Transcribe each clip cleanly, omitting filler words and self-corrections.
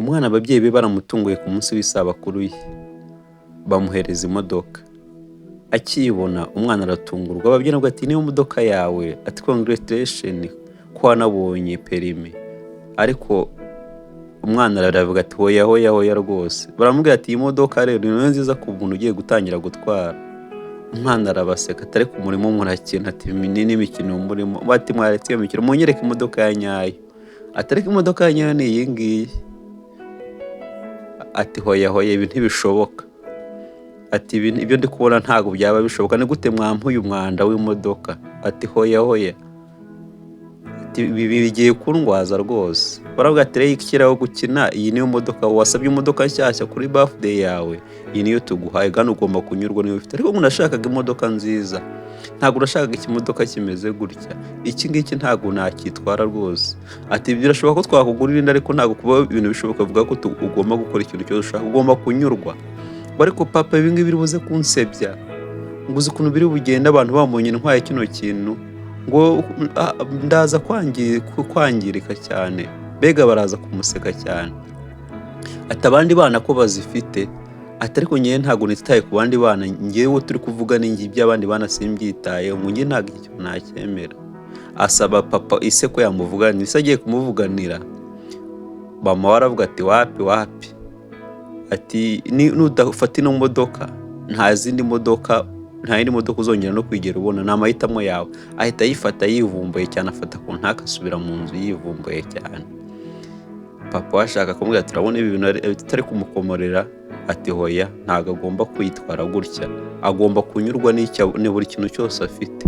Umwana ababyeyi be baramutunguye ku munsi w'isabukuru ye, bamuhereza imodoka. Akiyibona umwana aratungurwa, ababyeyi nabwo ati niyo modoka yawe? Ati congratulation ko wanabonye perimi. Ariko umwana aravuga ati hoya hoya hoya rwose. Baramubwira ati iyi modoka rero ni nziza ku muntu ugiye gutangira gutwara. Umwana arabaseka ati ariko umurimo murakina, ati n'imikino murimo. Bati mwaretse iyo mikino munyereke imodoka ya nyayo. Ati ariko imodoka ya nyayo ni iyi ngiyi. Ati hoya hoya ibi ntibishoboka. Ati ibyo ndi kubona ntabwo byaba bishoboka, ni gute mwampuye umwanda w'imodoka? Ati hoya hoya, ati ibi bigiye kundwaza rwose. Baravuga ati rero ikiraho gukina, iyi niyo modoka wasabye, imodoka nshyashya kuri birthday yawe, iyi niyo tuguhaye kandi ugomba kunyurwa niyo ufite. Ariko umuntu ashakaga imodoka nziza, ntabwo urashakaga ikimodoka kimeze gutya, iki ngiki ntabwo nakitwara rwose. Ati birashoboka ko twakugurira indi, ariko ntabwo kuba ibintu bishoboka vuga ko ugomba gukora ikintu cyose ushaka, ugomba kunyurwa. Ariko papa ibi ngibi biri buze kunsebya, ngo uzi ukuntu biri bugenda abantu bambonye ntwaye kino kintu, ngo ndaza kwangirika cyane. Mbega baraza kumuseka cyane. Ati abandi bana ko bazifite, ati ariko ngewe ntabwo nitaye ku bandi bana, ngewe turi kuvuga n'ingi iby'abandi bana simbyitayeho, ngo ngewe ntabwo icyo nacyemera. Asaba papa ise ko yamuvuganira, ise agiye kumuvuganira, mama we aravuga ati wapi wapi, ati nudafata ino modoka nta yindi modoka uzongera no kwigera ubona, ni amahitamo yawe. Ahita ayifata yivumbuye cyane, afata ku ntaka asubira mu nzu yivumbuye cyane. Papa we ashaka kumubwira ati urabona ibi bintu bitari kumukomorera? Ati hoya, ntabwo agomba kwitwara gutya, agomba kunyurwa ni buri kintu cyose afite.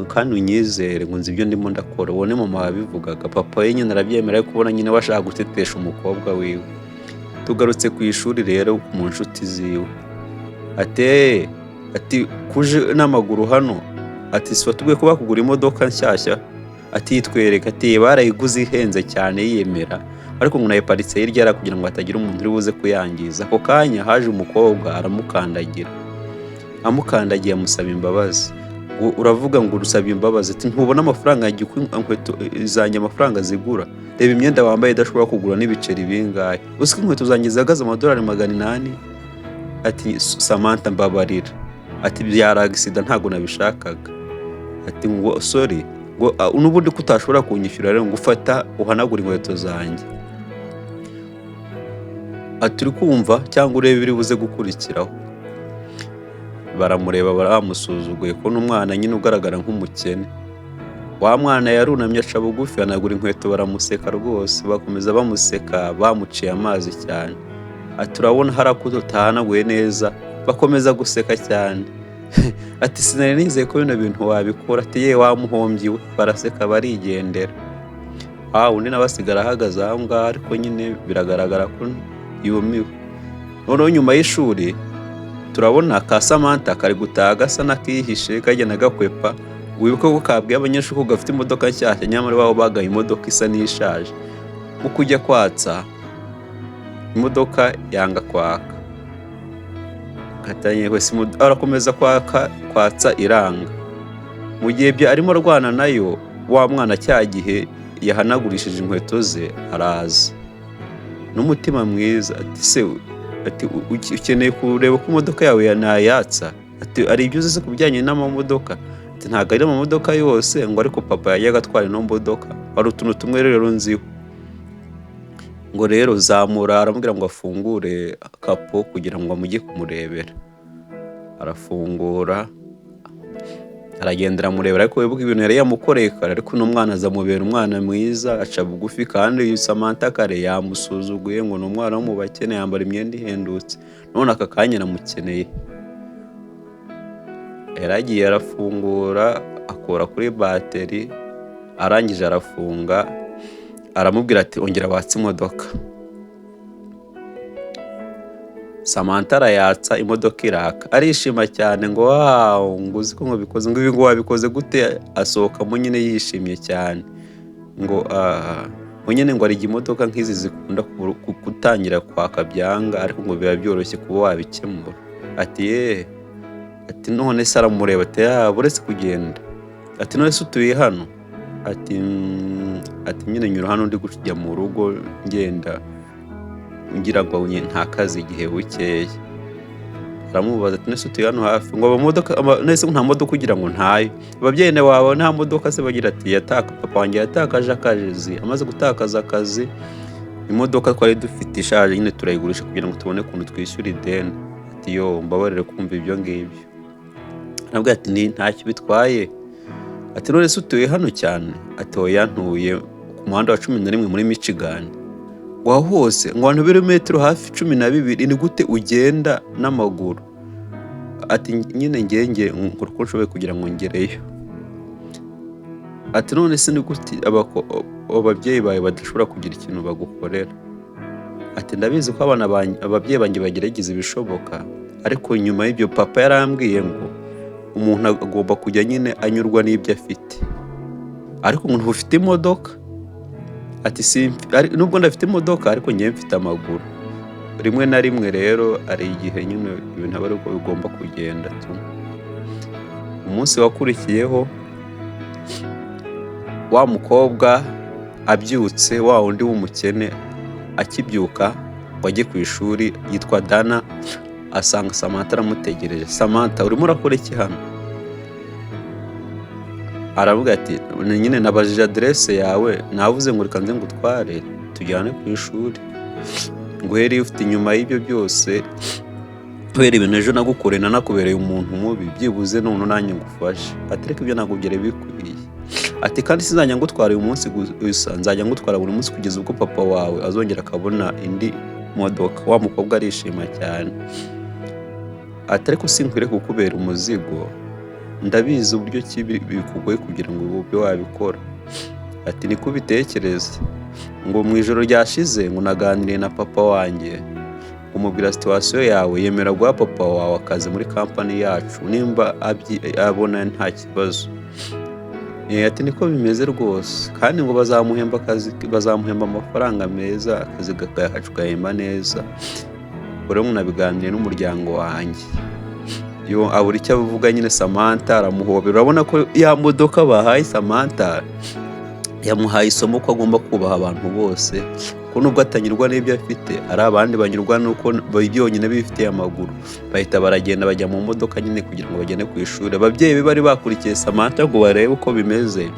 Kandi unyizere ngo nzi ibyo ndimo ndakora. Ubone mama wabivugaga, papa we nyine arabyemera, ariko ubona nyine we ashaka gutetesha umukobwa wiwe. Tugarutse ku ishuri rero mu nshuti ziwe, ati kuje n'amaguru hano? Ati si watubwiye ko bakugura imodoka nshyashya? Ati yitwereka, ati barayiguze ihenze cyane yiyemera, ariko ngo nayiparitse hirya kugira ngo hatagira umuntu uri buze kuyangiza. Ako kanya haje umukobwa aramukandagira, amukandagiye amusaba imbabazi. Uravuga ngo urusabye imbabazi? Ati ntubona amafaranga inkweto zanjye amafaranga zigura? Reba imyenda wambaye idashobora kugura n'ibiceri bingahe? Uzi ko inkweto zanjye zihagaze amadolari 800? Ati Samantha mbabarira, ati byari agisida ntabwo nabishakaga. Ati ngo sorry, ngo n'ubundi kutashobora kunyishyura rero ngo ufata uhanagura inkweto zanjye. Ati uri kumva cyangwa urebe biri buze gukurikiraho? Baramureba baramusuzuguye ko n'umwana nyine ugaragara nk'umukene. Wa mwana yarunamye aca bugufi anagura inkweto, baramuseka rwose, bakomeza bamuseka, bamuciye amazi cyane. Ati urabona hari ako tutahanaguye neza? Bakomeza guseka cyane. Ati sinari nizeye ko bino bintu wabikora. Ati ye wamuhombyi we. Baraseka barigendera. Undi nawe asigara ahagaze aho ngaho, ariko nyine biragaragara ko yumiwe. Noneho nyuma y'ishuri turabona ka Samantha kari gutaha gasa n'akihishe kagenda gakwepa. Wibuka ko kabwiye abanyeshuri ko gafite imodoka nshyashya, nyamara babo bagaye imodoka isa n'ishaje. Mu kujya kwatsa imodoka yanga kwaka, katanye wese arakomeza kwatsa iranga. Mu gihe arimo arwana nayo, wa mwana cya gihe yahanagurishije inkweto ze araza n'umutima mwiza. Ati se, ati ukeneye kureba ko imodoka yawe yanayatsa? Ati ari ibyo uzi ku bijyanye n'amamodoka? Ati ntabwo ari amamodoka yose, ngo ariko papa yajyaga atwara ino modoka, hari utuntu tumwe rero nziho. Ngo rero zamura, aramubwira ngo afungure kapo kugira ngo amujye kumurebera. Arafungura, aragenda aramurebera, ariko wibuka ibintu yari yamukoreye kare. Ariko n'umwana azamubera umwana mwiza, aca bugufi. Kandi Samantha kare yamusuzuguye ngo ni umwana wo mu bakene, yambara imyenda ihendutse, none aka kanya aramukeneye. Yaragiye arafungura, akora kuri bateri, arangije arafunga, aramubwira ati ongera watse imodoka. Samantha arayatsa, imodoka iraka, arishima cyane ngo wow, ngo uzi ko bikoze, ngo ibi ngo wabikoze gute? Asohokamo nyine yishimye cyane, ngo nyine ngo ari imodoka nk'izi zikunda gutangira kwaka byanga, ariko ngo biba byoroshye kuba wabikemura. Ati ati none se aramureba, ati buretse kugenda. Ati none se utuye hano? ati ati nyine nyura hano ndi kujya mu rugo ngenda ngira ngo nta kazi igihe bukeya. Aramubaza ati nese utuye hano hafi ngo nese nta modoka ugira ngo ntayo, ababyeyi wawe nta modoka se bagira? Ati papa wanjye yatakaje akazi, amaze gutakaza akazi imodoka twari dufite ishaje nyine turayigurisha kugira ngo tubone ukuntu twishyura ideni. Ati yo mbabarire kumva ibyo ngibyo. Nabwo ati ntacyo bitwaye. Ati none se utuye hano cyane? Ati oya ntuye ku muhanda wa 11 muri Michigan. Wa hose ngo abantu birometero hafi 12 ni gute ugenda n'amaguru? Ati nyine ngenge nkora uko nshoboye kugira ngo ngereyo. Ati none se ni gute ababyeyi bawe badashobora kugira ikintu bagukorera? Ati ndabizi ko ababyeyi banjye bagerageza ibishoboka, ariko nyuma y'ibyo papa yarambwiye ngo umuntu agomba kujya nyine anyurwa n'ibyo afite. Ariko umuntu ufite imodoka, ati nubwo ndafite imodoka ariko ngiye mfite amaguru. Rimwe na rimwe rero ari igihe nyine ibintu aba ari uko bigomba kugenda tu. Umunsi wakurikiyeho wa mukobwa abyutse, wa wundi w'umukene akibyuka ngo ajye ku ishuri, yitwa Dana, asanga Samantha aramutegereje. Samantha urimo urakora iki hano? Aravuga ati nyine nabajije adresse yawe, navuze ngo reka nze ngutware tujyane ku ishuri. Ngo heri ufite inyuma y'ibyo byose kubera ibintu ejo nagukoreye nakubereye umuntu mubi, byibuze none nanjye ngufashe. Ati reka ibyo nagugere bikwiye. Ati kandi sinzajya ngutwara uyu munsi gusa, nzajya ngutwara buri munsi kugeza ubwo papa wawe azongera akabona indi modoka. Wa mukobwa arishima cyane. Ati ariko sinkwiriye kukubera umuzigo, ndabizi uburyo bikugoye kugira ngo ube wabikora. Ati niko ubitekereza? Ngo mu ijoro ryashize ngo naganiriye na papa wanjye, umubwira situation yawe, yemera guha papa wawe akazi muri company yacu nimba abona nta kibazo. Ati niko bimeze rwose, kandi ngo bazamuhemba amafaranga meza, akazi gakacu gahemba neza. Uri munabiganire n'umuryango wanjye. Yo abura icyo avuga nyine. Samantha aramuhobera. Urabona ko ya modoka bahaye Samantha yamuhaye isomo ko agomba kubaha abantu bose, ko nubwo atanyurwa n'ibyo afite ari abandi banyurwa nuko byonyine bifitiye amaguru. Bahita baragenda bajya mu modoka nyine kugira ngo bagende ku ishuri. Ababyeyi be bari bakurikiye Samantha ngo barebe uko bimeze,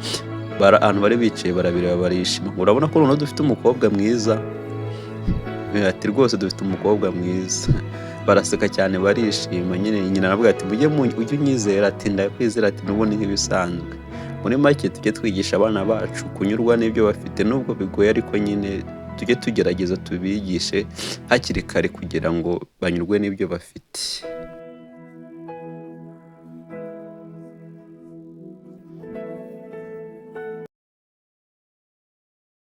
ahantu bari bicaye barabireba barishima. Urabona ko noneho dufite umukobwa mwiza. Ati rwose dufite umukobwa mwiza. Baraseka cyane barishima nyine. Nyina aravuga ati ujye unyizera. Ati ndakwizera. Ati n'ubundi nk'ibisanzwe. Muri make tujye twigisha abana bacu kunyurwa n'ibyo bafite, nubwo bigoye ariko nyine tujye tugerageza tubigishe hakiri kare kugira ngo banyurwe n'ibyo bafite.